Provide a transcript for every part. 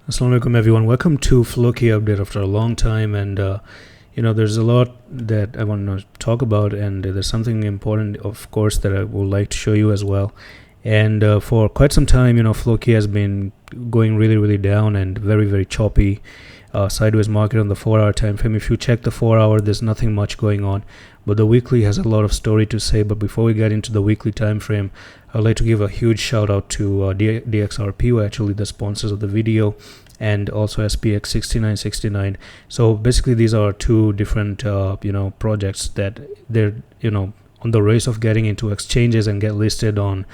Assalamu alaikum everyone, welcome to Floki update after a long time. And there's a lot that I want to talk about, and there's something important of course that I would like to show you as well. And for quite some time, Floki has been going really down and very choppy, sideways market on the 4-hour time frame. If you check the 4-hour, there's nothing much going on, but the weekly has a lot of story to say. But before we get into the weekly time frame, I'd like to give a huge shout out to dexrp, who are actually the sponsors of the video, and also SPX 6969. So basically these are two different projects that they're on the race of getting into exchanges and get listed on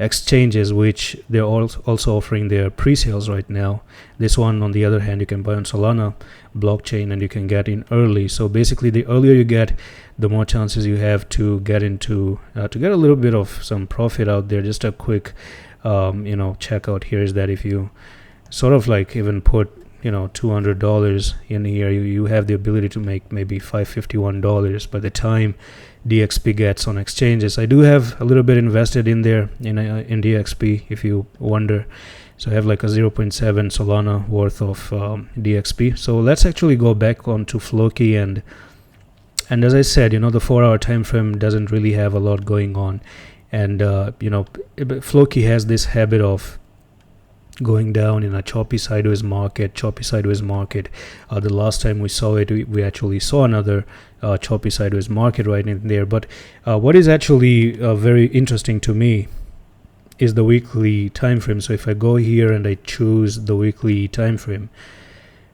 exchanges, which they're also offering their pre-sales right now. This one, on the other hand, you can buy on Solana blockchain and you can get in early. So basically the earlier you get, the more chances you have to get into to get a little bit of some profit out there. Just a quick checkout here is that if you sort of like even put $200 in here, you have the ability to make maybe $551 by the time DXP gets on exchanges. I do have a little bit invested in there in DXP, if you wonder. So I have like a 0.7 Solana worth of DXP. So let's actually go back onto Floki, and as I said, the 4-hour time frame doesn't really have a lot going on, and Floki has this habit of going down in a choppy sideways market. The last time we saw it, we actually saw another choppy sideways market right in there. But what is actually very interesting to me is the weekly time frame. So if I go here and I choose the weekly time frame,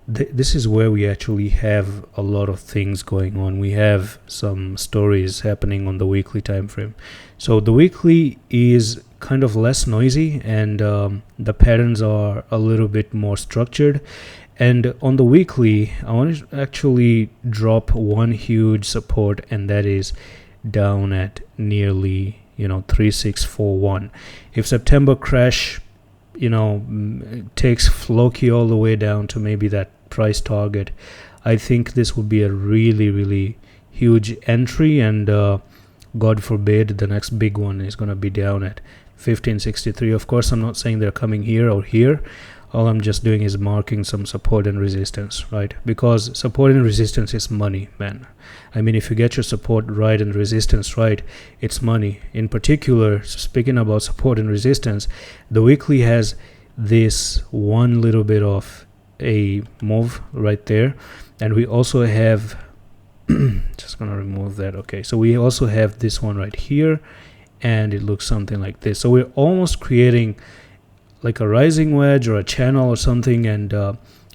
this is where we actually have a lot of things going on. We have some stories happening on the weekly time frame. So the weekly is kind of less noisy, and the patterns are a little bit more structured. And on the weekly, I want to actually drop one huge support, and that is down at nearly 3641. If September crash takes Floki all the way down to maybe that price target, I think this would be a really huge entry, and God forbid the next big one is going to be down at 1563. Of course, I'm not saying they're coming here or here. All I'm just doing is marking some support and resistance, right? Because support and resistance is money, man. I mean, if you get your support right and resistance right, it's money. In particular, speaking about support and resistance, the weekly has this one little bit of a move right there, and we also have just gonna remove that. Okay, so we also have this one right here, and it looks something like this. So we're almost creating like a rising wedge or a channel or something. And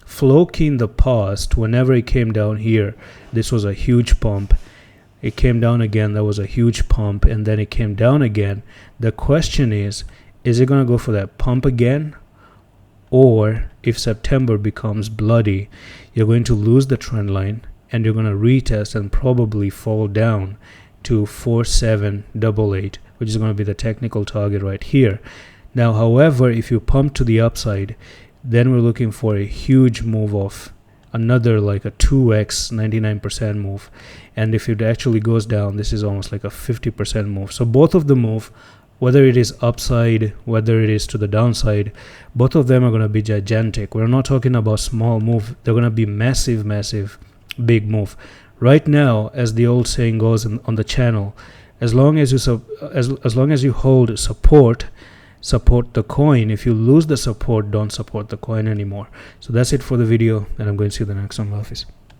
Floki in the past, whenever it came down here, this was a huge pump. It came down again, that was a huge pump, and then it came down again. The question is it going to go for that pump again? Or if September becomes bloody, you're going to lose the trend line and you're going to retest and probably fall down to 4788, which is going to be the technical target right here. Now, however, if you pump to the upside, then we're looking for a huge move of another like a 2x 99% move. And if it actually goes down, this is almost like a 50% move. So both of the move, whether it is upside, whether it is to the downside, both of them are going to be gigantic. We're not talking about small move. They're going to be massive big move. Right now, as the old saying goes on the channel, as long as you hold support the coin. If you lose the support, don't support the coin anymore. So that's it for the video, and I'm going to see you in the next one. Office.